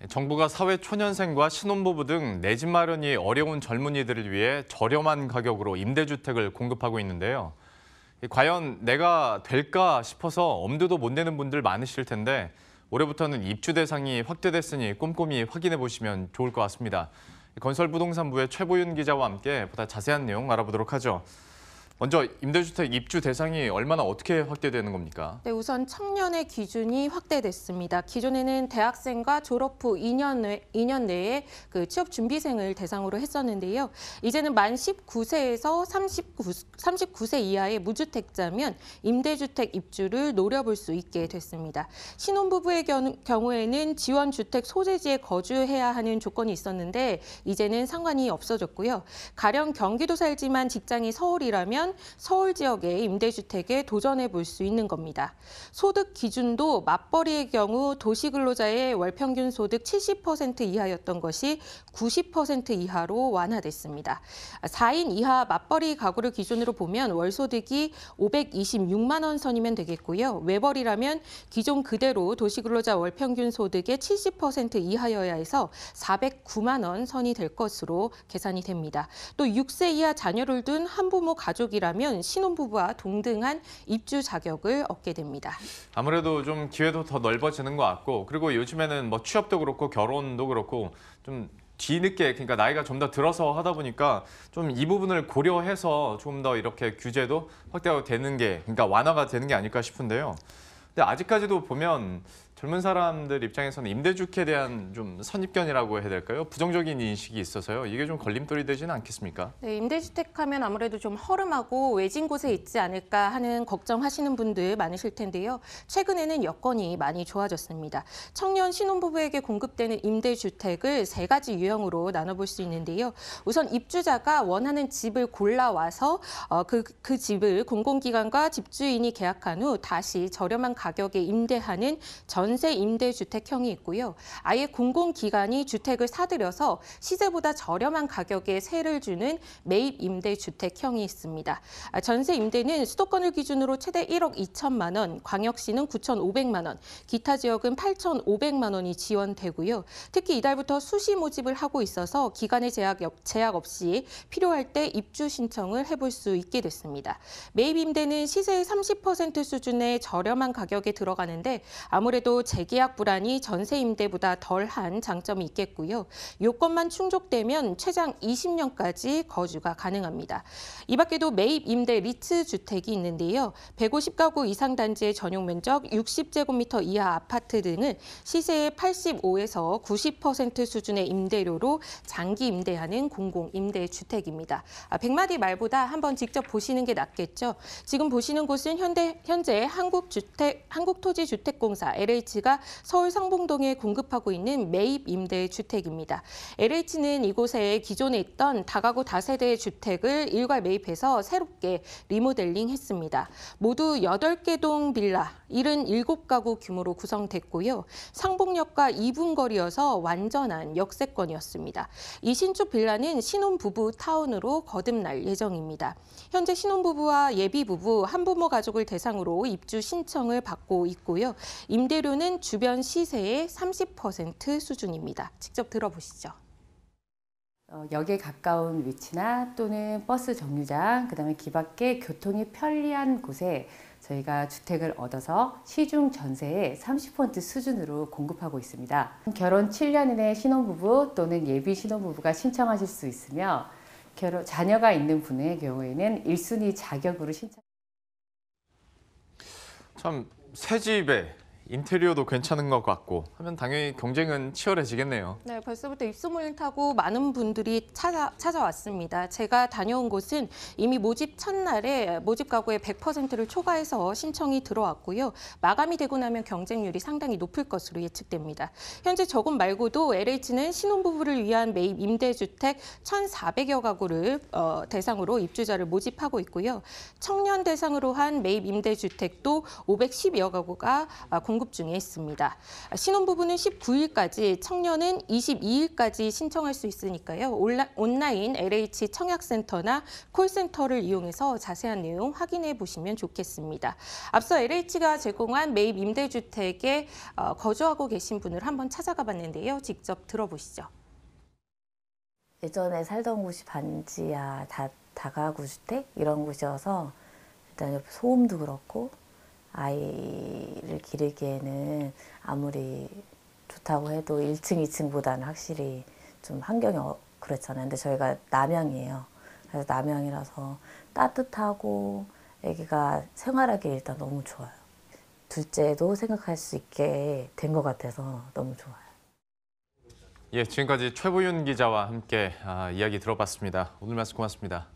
정부가 사회초년생과 신혼부부 등 내 집 마련이 어려운 젊은이들을 위해 저렴한 가격으로 임대주택을 공급하고 있는데요. 과연 내가 될까 싶어서 엄두도 못 내는 분들 많으실 텐데 올해부터는 입주 대상이 확대됐으니 꼼꼼히 확인해 보시면 좋을 것 같습니다. 건설부동산부의 최보윤 기자와 함께 보다 자세한 내용 알아보도록 하죠. 먼저 임대주택 입주 대상이 얼마나 어떻게 확대되는 겁니까? 네, 우선 청년의 기준이 확대됐습니다. 기존에는 대학생과 졸업 후 2년 내에 취업 준비생을 대상으로 했었는데요. 이제는 만 19세에서 39세 이하의 무주택자면 임대주택 입주를 노려볼 수 있게 됐습니다. 신혼부부의 경우에는 지원주택 소재지에 거주해야 하는 조건이 있었는데 이제는 상관이 없어졌고요. 가령 경기도 살지만 직장이 서울이라면 서울 지역의 임대주택에 도전해 볼 수 있는 겁니다. 소득 기준도 맞벌이의 경우 도시근로자의 월 평균 소득 70% 이하였던 것이 90% 이하로 완화됐습니다. 4인 이하 맞벌이 가구를 기준으로 보면 월 소득이 526만 원 선이면 되겠고요. 외벌이라면 기존 그대로 도시근로자 월 평균 소득의 70% 이하여야 해서 409만 원 선이 될 것으로 계산이 됩니다. 또 6세 이하 자녀를 둔 한부모 가족이라면 신혼부부와 동등한 입주 자격을 얻게 됩니다. 아무래도 좀 기회도 더 넓어지는 것 같고 그리고 요즘에는 뭐 취업도 그렇고 결혼도 그렇고 좀 뒤늦게 그러니까 나이가 좀 더 들어서 하다 보니까 좀 이 부분을 고려해서 좀 더 이렇게 규제도 확대가 되는 게 그러니까 완화가 되는 게 아닐까 싶은데요. 근데 아직까지도 보면 젊은 사람들 입장에서는 임대주택에 대한 좀 선입견이라고 해야 될까요? 부정적인 인식이 있어서요. 이게 좀 걸림돌이 되지는 않겠습니까? 네, 임대주택 하면 아무래도 좀 허름하고 외진 곳에 있지 않을까 하는 걱정하시는 분들 많으실 텐데요. 최근에는 여건이 많이 좋아졌습니다. 청년 신혼부부에게 공급되는 임대주택을 3가지 유형으로 나눠볼 수 있는데요. 우선 입주자가 원하는 집을 골라와서 그 집을 공공기관과 집주인이 계약한 후 다시 저렴한 가격에 임대하는 전세 임대주택형이 있고요. 아예 공공기관이 주택을 사들여서 시세보다 저렴한 가격에 세를 주는 매입 임대주택형이 있습니다. 전세 임대는 수도권을 기준으로 최대 1억 2천만 원, 광역시는 9,500만 원, 기타 지역은 8,500만 원이 지원되고요. 특히 이달부터 수시 모집을 하고 있어서 기간의 제약 없이 필요할 때 입주 신청을 해볼 수 있게 됐습니다. 매입 임대는 시세의 30% 수준의 저렴한 가격에 들어가는데 아무래도 재계약 불안이 전세 임대보다 덜한 장점이 있겠고요. 요건만 충족되면 최장 20년까지 거주가 가능합니다. 이 밖에도 매입 임대 리츠 주택이 있는데요. 150가구 이상 단지의 전용 면적 60제곱미터 이하 아파트 등을 시세의 85에서 90% 수준의 임대료로 장기 임대하는 공공 임대주택입니다. 100마디 말보다 한번 직접 보시는 게 낫겠죠. 지금 보시는 곳은 현재 한국토지주택공사 LH가 서울 상봉동에 공급하고 있는 매입 임대주택입니다. LH는 이곳에 기존에 있던 다가구 다세대 주택을 일괄 매입해서 새롭게 리모델링했습니다. 모두 8개 동 빌라, 77가구 규모로 구성됐고요. 상봉역과 2분 거리여서 완전한 역세권이었습니다. 이 신축 빌라는 신혼부부 타운으로 거듭날 예정입니다. 현재 신혼부부와 예비부부, 한부모 가족을 대상으로 입주 신청을 받고 있고요. 임대료는 주변 시세의 30% 수준입니다. 직접 들어보시죠. 역에 가까운 위치나 또는 버스 정류장, 그다음에 기 밖에 교통이 편리한 곳에 저희가 주택을 얻어서 시중 전세의 30% 수준으로 공급하고 있습니다. 결혼 7년 이내 신혼부부 또는 예비 신혼부부가 신청하실 수 있으며 자녀가 있는 분의 경우에는 1순위 자격으로 신청. 참 새 집에 인테리어도 괜찮은 것 같고 하면 당연히 경쟁은 치열해지겠네요. 네, 벌써부터 입소문을 타고 많은 분들이 찾아왔습니다. 제가 다녀온 곳은 이미 모집 첫날에 모집 가구의 100%를 초과해서 신청이 들어왔고요. 마감이 되고 나면 경쟁률이 상당히 높을 것으로 예측됩니다. 현재 저곳 말고도 LH는 신혼부부를 위한 매입 임대주택 1,400여 가구를 대상으로 입주자를 모집하고 있고요. 청년 대상으로 한 매입 임대주택도 510여 가구가 공급 공급 중에 있습니다. 신혼부부는 19일까지, 청년은 22일까지 신청할 수 있으니까요. 온라인 LH 청약센터나 콜센터를 이용해서 자세한 내용 확인해 보시면 좋겠습니다. 앞서 LH가 제공한 매입 임대주택에 거주하고 계신 분을 한번 찾아가 봤는데요. 직접 들어보시죠. 예전에 살던 곳이 반지하 다가구 주택 이런 곳이어서 일단 옆에 소음도 그렇고 아이를 기르기에는 아무리 좋다고 해도 1층, 2층보다는 확실히 좀 환경이 그렇잖아요. 근데 저희가 남양이에요. 그래서 남양이라서 따뜻하고 애기가 생활하기 일단 너무 좋아요. 둘째도 생각할 수 있게 된 것 같아서 너무 좋아요. 예, 지금까지 최보윤 기자와 함께 이야기 들어봤습니다. 오늘 말씀 고맙습니다.